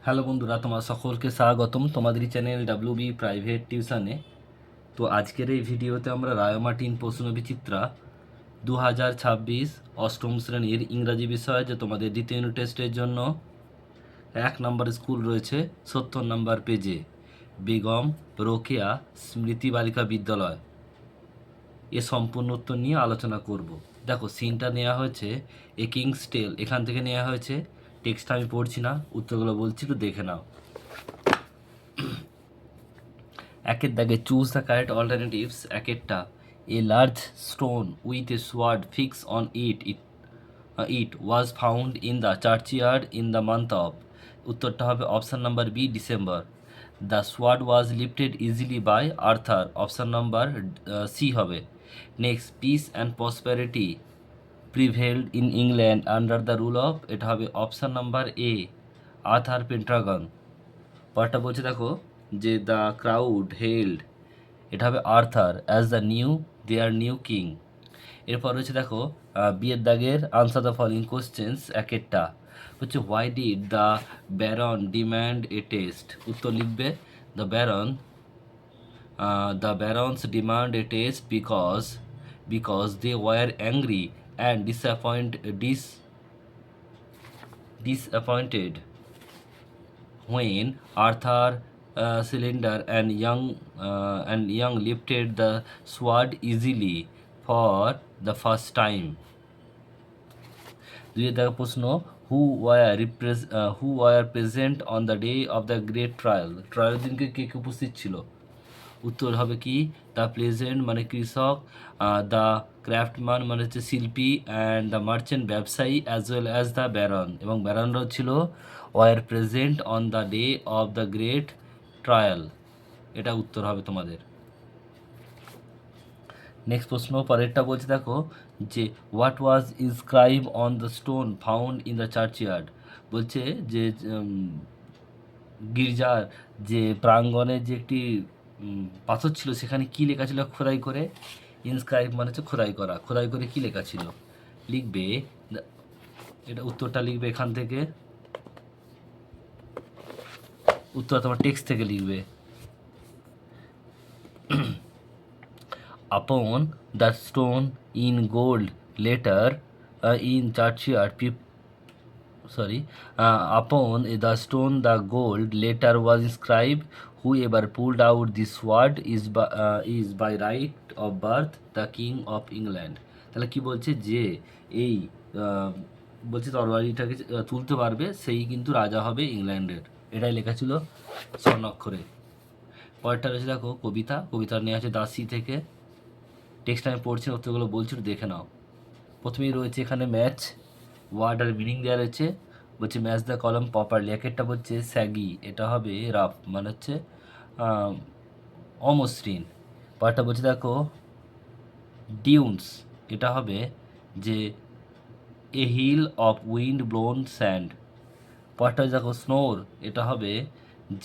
Hello বন্ধুরা, তোমার সকলকে স্বাগতম তোমাদেরই চ্যানেল ডাব্লিউবি প্রাইভেট টিউশনে। তো আজকের এই ভিডিওতে আমরা রায়মার্টিন প্রশ্নবিচিত্রা 2026 অষ্টম শ্রেণীর ইংরাজি বিষয় যে তোমাদের দ্বিতীয় ইউনিট টেস্টের জন্য 1 নম্বর স্কুল রয়েছে 70 নম্বর পেজে, বেগম রোকেয়া স্মৃতি বালিকা বিদ্যালয়, এ সম্পূর্ণ উত্তর নিয়ে আলোচনা করব। দেখো, সিনটা নেওয়া হয়েছে এ কিংস টেল, এখান থেকে নেওয়া হয়েছে। টেক্সটটা আমি পড়ছি না, উত্তরগুলো বলছি, একটু দেখে নাও। একের দাগে চুজ দ্য কারেক্ট অল্টারনেটিভস। একেরটা, a large stone with a sword fix on it was found in the churchyard in the month of. উত্তরটা হবে option number B, December. The sword was lifted easily by Arthur, option number C হবে। Next, peace and prosperity prevailed in England under the rule of, এটা হবে option number A, Arthur Pendragon. পরটা বলছে দেখো যে the crowd held, এটা হবে Arthur as the their new king. এরপর হচ্ছে দেখো বিয়ের দাগের আনসার দ্য ফলোইং কোশ্চেন্স। একেরটা হচ্ছে why did the baron demand a test. উত্তর লিখবে the barons demand a test because they were angry and disappointed when Arthur Cylinder and young lifted the sword easily for the first time. দুইয়ের দাগের প্রশ্ন, who were present on the day of the great trial দিনকে কে কে উপস্থিত ছিল। উত্তর হবে কি the pleasant মানে কৃষক, দ্য ক্রাফটম্যান মানে হচ্ছে শিল্পী, অ্যান্ড দ্য মার্চেন্ট ব্যবসায়ী, as well as the Baron, এবং ব্যারনরাও ছিল were present on the day of the great trial. এটা উত্তর হবে তোমাদের। নেক্সট প্রশ্ন, পরেরটা বলছে দেখো যে what was inscribe on the stone found in the churchyard. বলছে যে গির্জার যে প্রাঙ্গণে যে একটি পাথর ছিল সেখানে কি লেখা ছিল খোদাই করে। ইনস্ক্রাইব মানে হচ্ছে খোদাই করা, খোদাই করে কি লেখা ছিল লিখবে। এটা উত্তরটা লিখবে এখান থেকে, উত্তর তোমার টেক্সট থেকে লিখবে। Upon the stone in gold letter in churchyard upon the stone the gold letter was inscribed, whoever pulled out this sword is by right of birth the king of England. তাহলে কি বলছে যে এই বলছে তরবারিটাকে তুলতে পারবে সেই কিন্তু রাজা হবে ইংল্যান্ডের, এটাই লেখা ছিল স্বর্ণাক্ষরে। পরেরটা রয়েছে দেখো কবিতা নেওয়া আছে দাসী থেকে। টেক্সট আমি পড়ছি, উত্তরগুলো বলছি, একটু দেখে নাও। প্রথমেই রয়েছে এখানে ম্যাচ ওয়ার্ড আর মিনিং দেওয়া রয়েছে। বলছে ম্যাচ দ্য কলম প্রপারলি। একেরটা বলছে স্যাগি, এটা হবে রাফ মানে হচ্ছে অমসৃণ। পরেরটা বলছে দেখো ডিউন্স, এটা হবে যে a hill of wind blown sand. পরেরটা দেখো স্নোর, এটা হবে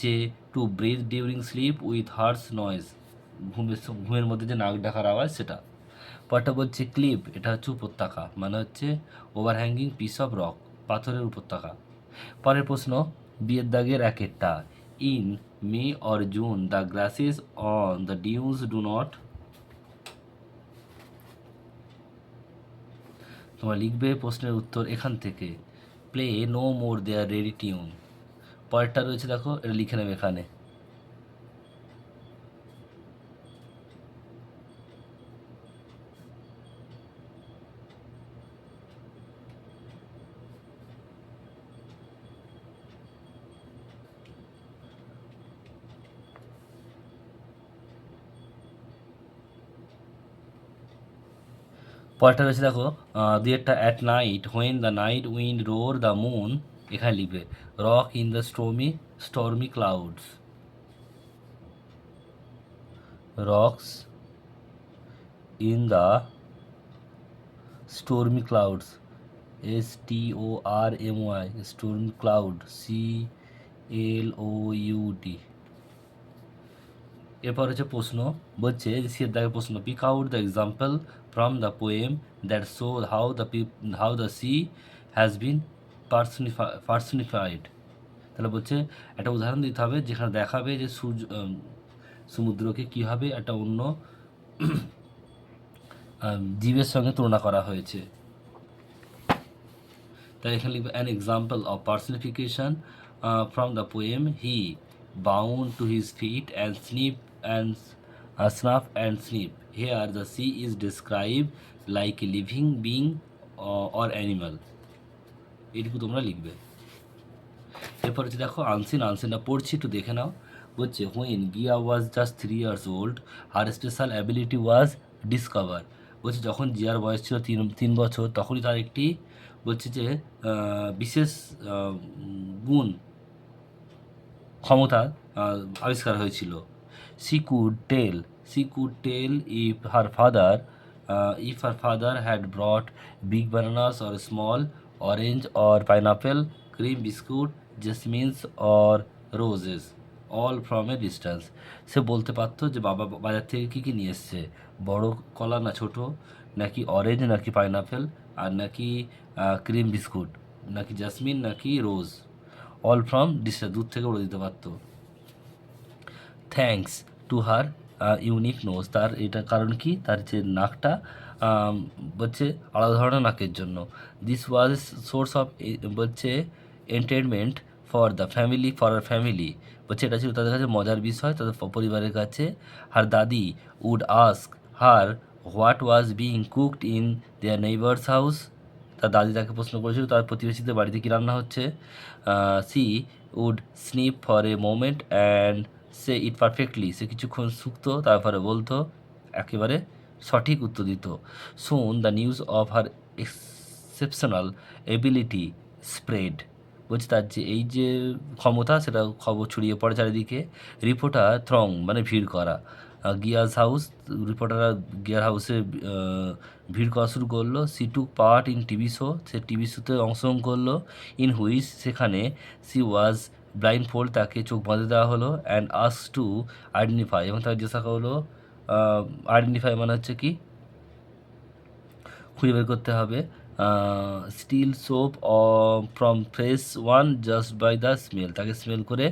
যে to breathe during sleep with harsh noise, ঘুমের মধ্যে যে নাক ডাকার আওয়াজ সেটা। পরটা বলছে ক্লিপ, এটা হচ্ছে উপত্যকা মানে হচ্ছে ওভারহ্যাঙ্গিং পিস অফ রক, পাথরের উপত্যকা। পরের প্রশ্ন, বিয়ের দাগের একেরটা in May or June the grasses on the dunes do not. তোমার লিখবে প্রশ্নের উত্তর এখান থেকে, play no more their ready tune. পরেরটা রয়েছে দেখো, এটা লিখে নেবে এখানে। পরেরটা রয়েছে দেখো দুইয়েরটা at night when the night wind roar the moon, এখানে লিখবে rock in the stormy clouds, rocks in the stormy clouds, STORMY, stormy cloud, CLOUD। এরপর হচ্ছে প্রশ্ন, বলছে সিয়ের দাগের প্রশ্ন, pick out the example from the poem that show how the sea has been personified. তাহলে বলছে একটা উদাহরণ দিতে হবে যেখানে দেখাবে যে সমুদ্রকে কীভাবে একটা অন্য জীবের সঙ্গে তুলনা করা হয়েছে। তাই এখানে লিখবে an example of personification from the poem he bound to his feet and snuff and sniff here the sea is describe like a living being or animal. এইটুকু তোমরা লিখবে। এরপর হচ্ছে দেখো আনসিনটা পড়ছি, একটু দেখে নাও। বলছে হোয়েন গিয়া was just 3 years old her special ability was discover. বলছে যখন জিয়ার বয়স ছিল 3 বছর তখনই তার একটি বলছে যে বিশেষ গুণ ক্ষমতা আবিষ্কার হয়েছিল। She could tell if her father had brought big bananas or small orange or pineapple, cream biscuit, jasmines or roses, all from a distance. সে বলতে পারতো যে বাবা বাজার থেকে কী কী নিয়ে এসছে, বড় কলা না ছোট, নাকি অরেঞ্জ নাকি পাইনাপেল, আর নাকি ক্রিম বিস্কুট, নাকি জাসমিন নাকি রোজ, অল ফ্রম ডিস্টেন্স, দূর থেকে বলে দিতে পারতো। Thanks to her unique nose, তার এটা কারণ কি, তার যে নাকটা বলছে আলাদা ধরনের নাকের জন্য। দিস ওয়াজ সোর্স অফ বলছে এন্টারটেনমেন্ট ফর আর ফ্যামিলি, বলছে এটা ছিল তাদের কাছে মজার বিষয়, তাদের পরিবারের কাছে। Her dadi would ask her what was being cooked in their neighbours house, তার দাদি তাকে প্রশ্ন করেছিল তার প্রতিবেশীদের বাড়িতে কী রান্না হচ্ছে। She would sniff for a moment and say it perfectly, সে কিছুক্ষণ শুকতো তারপরে বলতো, একেবারে সঠিক উত্তর দিত। Soon the news of her exceptional ability spread, বলছে তার যে এই যে ক্ষমতা সেটা খবর ছড়িয়ে পড়ে চারিদিকে। রিপোর্টার থ্রং মানে ভিড় করা, গিয়াস হাউস, রিপোর্টাররা গিয়ার হাউসে ভিড় করা শুরু করলো। C took part in TV show, say TV শোতে অংশগ্রহণ করলো। ইন হুইচ, সেখানে সি ওয়াজ ব্লাইন্ড ফোল্ড, তাকে চোখ বাঁধে দেওয়া হলো। অ্যান্ড আস টু আইডেন্টিফাই, এবং তাকে জিজ্ঞাসা হলো, আইডেন্টিফাই মানে হচ্ছে কি খুঁজে বের করতে হবে। Stale soap from fresh one just by the smell, তাকে স্মেল করে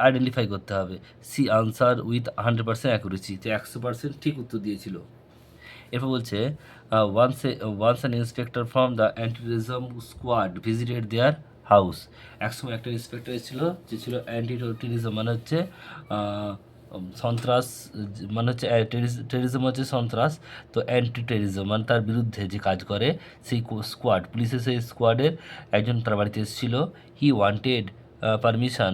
আইডেন্টিফাই করতে হবে। সি আনসার উইথ 100% অ্যাকুরেসি, তো 100% ঠিক উত্তর দিয়েছিল। এরপর বলছে once an inspector from the anti terrorism squad visited their house, একসময় একটা ইন্সপেক্টর এসেছিল যে ছিল অ্যান্টি টেররিজম মানে হচ্ছে সন্ত্রাস, মানে হচ্ছে টেররিজম হচ্ছে সন্ত্রাস, তো অ্যান্টি টেররিজম মানে তার বিরুদ্ধে যে কাজ করে সেই স্কোয়াড, পুলিশের সেই স্কোয়াডের একজন তার বাড়িতে এসেছিল। He wanted permission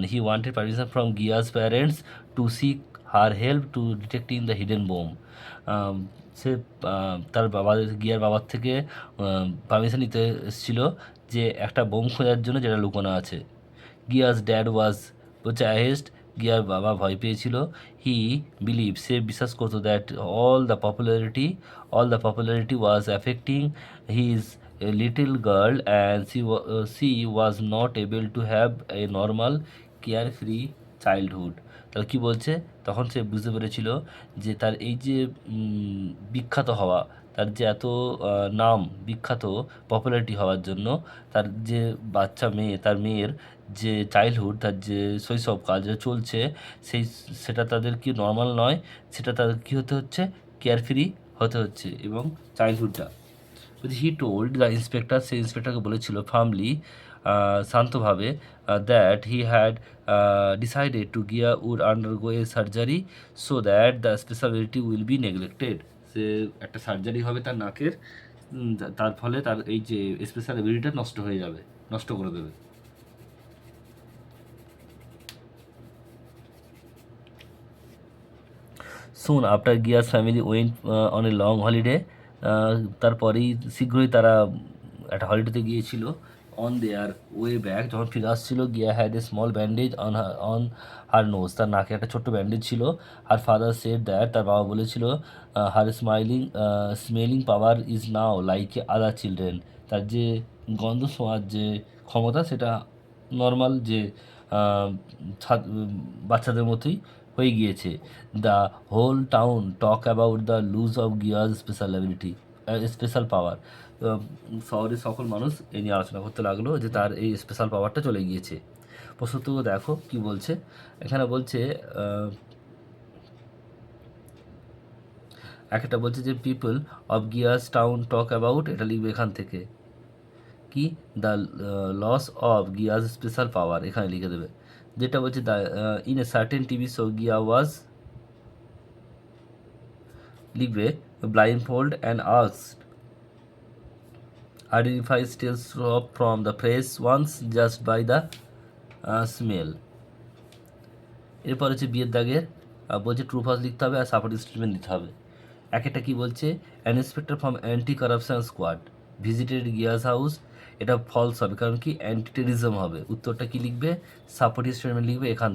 from Gia's parents to seek her help to detecting the hidden bomb. সে তার গিয়ার বাবার থেকে পারমিশন নিতে এসেছিল যে একটা বোম খোঁজার জন্য যেটা লুকোনো আছে। গিয়াস ড্যাড ওয়াজ হচ্ছে অ্যাহেস্ট, গিয়ার বাবা ভয় পেয়েছিল। হি বিলিভ, সে বিশ্বাস করতো that all the popularity was affecting his little girl and C was not able to have a normal care free childhood. তাহলে কী বলছে, তখন সে বুঝতে পেরেছিল যে তার এই যে বিখ্যাত হওয়া, তার যে এত নাম বিখ্যাত পপুলারিটি হওয়ার জন্য, তার যে বাচ্চা মেয়ে, তার মেয়ের যে চাইল্ডহুড, তার যে শৈশবকাল যেটা চলছে সেটা তাদের কি নর্মাল নয়, সেটা তাদের কী হতে হচ্ছে, কেয়ারফ্রি হতে হচ্ছে, এবং চাইল্ডহুডটা। হি টোল্ড দ্য ইন্সপেক্টর, সেই ইন্সপেক্টরকে বলেছিল ফার্মলি, শান্তভাবে, that he had decided to Gia would undergo a surgery so that the speciality will be neglected, সে একটা সার্জারি হবে তার নাকের, তার ফলে তার এই যে স্পেশাল এবিলিটিটা নষ্ট হয়ে যাবে, নষ্ট করে দেবে। Soon after Gia's family went on a long holiday, তারপরেই শীঘ্রই তারা একটা হলিডেতে গিয়েছিল। অন দেয়ার ওয়ে ব্যাক, যখন ফিরে আসছিল, Gia had a small bandage on her nose, তার নাকে একটা ছোট্ট ব্যান্ডেজ ছিল। হার ফাদার সেড দ্যাট, তার বাবা বলেছিল, her smelling power is now like a other children, তার যে গন্ধ শোঁয়ার যে ক্ষমতা সেটা নর্মাল যে বাচ্চাদের মতোই হয়ে গিয়েছে। The whole town talk about the loose of গিয়ার্স স্পেশাল পাওয়ার, শহরের সকল মানুষ এই নিয়ে আলোচনা করতে লাগলো যে তার এই স্পেশাল পাওয়ারটা চলে গিয়েছে। প্রশ্নটুকু দেখো কি বলছে। এখানে বলছে একটা বলছে যে people of Gia's town talk about, এটা লিখবে এখান থেকে কি the loss of Gia's special power, এখানে লিখে দেবে। যেটা বলছে the in a certain TV show Gia was, লিখবে blindfold and asked identifies tales from the press once just by the smell। এরপর হচ্ছে বিয়ের দাগের বলছে ট্রু ফলস লিখতে হবে আর সাপোর্টিং স্টেটমেন্ট দিতে হবে। এক একটা কী বলছে, an inspector from anti corruption squad visited Gia's house, এটা ফলস হবে কারণ কি অ্যান্টি টেরিজম হবে। উত্তরটা কি লিখবে, সাপোর্টিং স্টেটমেন্ট লিখবে এখান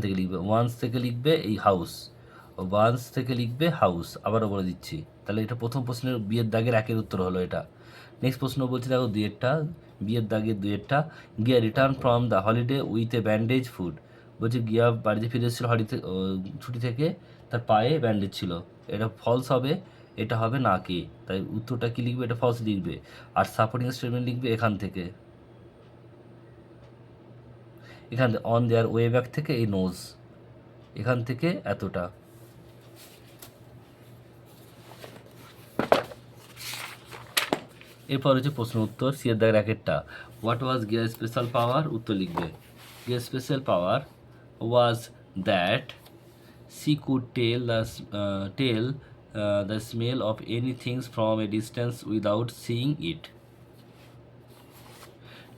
থেকে লিখবে ওয়ান্স থেকে লিখবে এই হাউস, ওয়ান্স থেকে লিখবে হাউস, আবারও বলে দিচ্ছি। তাহলে এটা প্রথম প্রশ্নের বিয়ের দাগের একের উত্তর হলো এটা। নেক্সট প্রশ্ন বলছে দেখো দুয়েরটা, বিয়ের দাগের দুয়েরটা, গিয়া return from the holiday with a bandage food, বলছে গিয়া বাড়িতে ফিরে এসেছিল ছুটি থেকে, তার পায়ে ব্যান্ডেজ ছিল, এটা ফলস হবে, এটা হবে না কি, তাই উত্তরটা কি লিখবে, এটা ফলস লিখবে। আর সাপোর্টিং স্টেটমেন্ট লিখবে এখান থেকে অন দেয়ার ওয়ে ব্যাক থেকে এই নোজ, এখান থেকে এতটা। এরপর হচ্ছে প্রশ্ন উত্তর, সিয়ের দাগের একেরটা, হোয়াট ওয়াজ গিয়ার স্পেশাল পাওয়ার, উত্তর লিখবে গিয়ার special power was that she could tell the smell of anything from a distance without seeing it।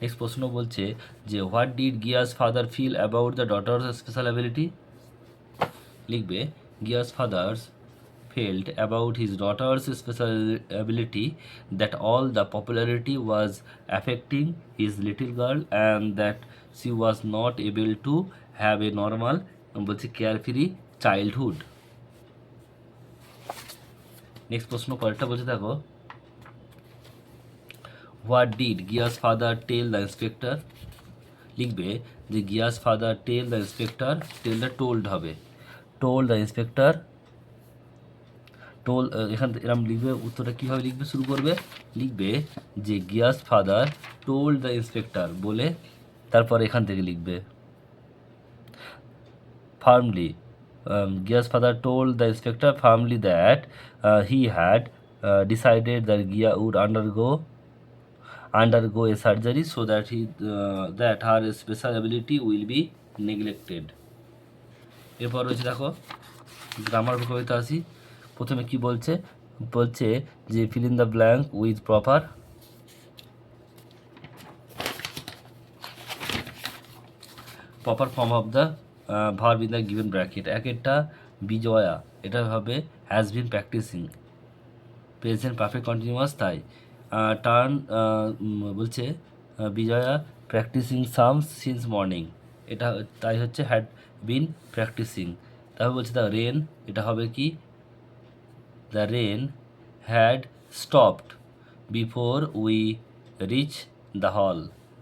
Next প্রশ্ন বলছে যে what did Gia's father feel about the daughter's special ability, লিখবে Gia's father's felt about his daughter's special ability, that all the popularity was affecting his little girl and that she was not able to have a normal বলছে carefree childhood। Next প্রশ্ন পরেরটা বলছে দেখো, what did Gia's father tell the inspector, লিখবে যে Gias father tell the inspector, টেলটা told হবে, told the inspector, told এখান এরম লিখবে। উত্তরটা কীভাবে লিখবে, শুরু করবে, লিখবে যে Gias father told the inspector বলে তারপর এখান থেকে লিখবে firmly, Gia's father told the inspector firmly that he had decided that Gia would undergo a surgery so that that her special ability will be neglected। এরপর রয়েছে দেখো গ্রামার কবিতা আসি। প্রথমে কি বলছে, বলছে যে fill in the blank with proper form of the verb in the given bracket। একটা বিজয়া, এটা হবে has been practicing, present perfect continuous, তাই টার্ন বলছে Vijaya practicing sums since morning, এটা তাই হচ্ছে হ্যাড বিন প্র্যাকটিসিং। তারপর বলছে দ্য রেন, এটা হবে কি the rain had stopped before we reach the hall.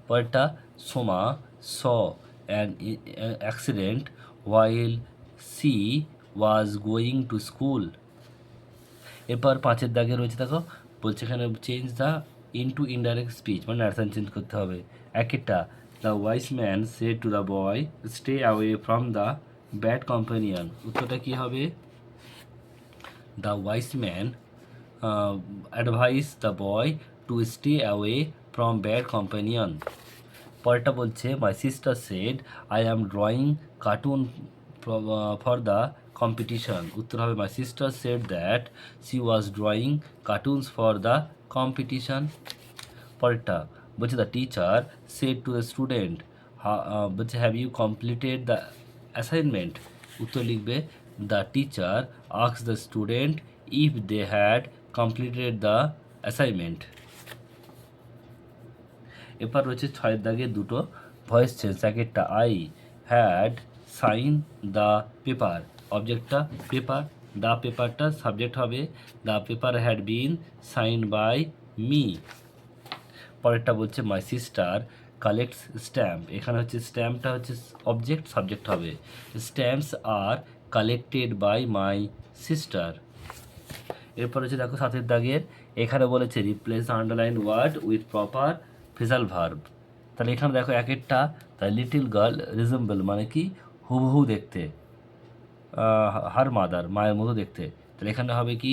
পরেরটা Soma saw an accident while she was going to school. এরপর পাঁচের দাগে রয়েছে দেখো, বলছে এখানে change the into indirect speech, মানে ন্যারেশন চেঞ্জ করতে হবে। একটা the wise man said to the boy stay away from the bad companion, উত্তরটা কী হবে, the wise man advise the boy to stay away from bad companion. পরেরটা বলছে my sister said I am drawing cartoon for the competition, উত্তর হবে my sister said that she was drawing cartoons for the competition। পরেরটা বলছে the teacher said to the student বলছে have you completed the assignment, উত্তর লিখবে the teacher asked the student if they had completed the assignment। এরপর রয়েছে ছয়ের দাগে দুটো ভয়েস চেঞ্জ। একটা I had sign the paper, অবজেক্টটা পেপার, দ্য পেপারটা সাবজেক্ট হবে, the paper had been sign by me. পরেরটা বলছে মাই সিস্টার কালেক্টস স্ট্যাম্প, এখানে হচ্ছে স্ট্যাম্পটা হচ্ছে অবজেক্ট, সাবজেক্ট হবে, stamps are collected by my sister. এরপর হচ্ছে দেখো সাতের দাগের, এখানে বলেছে replace underline word with proper phrasal verb, তাহলে এখানে দেখো একেরটা, দ্য লিটিল গার্ল রিজেম্বল মানে কি হুবহু দেখতে, হার মাদার মায়ের মতো দেখতে। তাহলে এখানে হবে কি,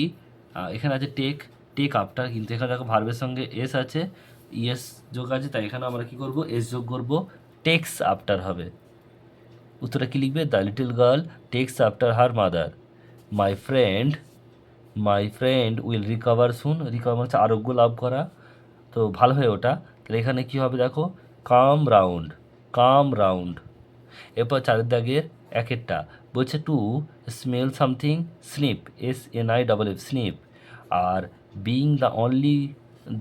এখানে আছে টেক, টেক আফটার, কিন্তু এখানে দেখো ভার্বের সঙ্গে এস আছে, ইএস যোগ আছে, তাই এখানে আমরা কি করব, এস যোগ করব, টেক্স আফটার হবে। উত্তরটা কি লিখবে, the little girl takes after her mother, my friend, my friend will recover soon, recover মানে হচ্ছে আরোগ্য লাভ করা, তো ভালো হয় ওটা। তাহলে এখানে কী হবে দেখো, কাম রাউন্ড, কাম রাউন্ড। এরপর চারের দাগের একেরটা বলছে two smell something snip, SNIFF snip, are being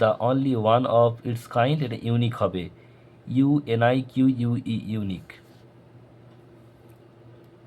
the only one of its kind, এটা ইউনিক হবে, UNIQUE ইউনিক।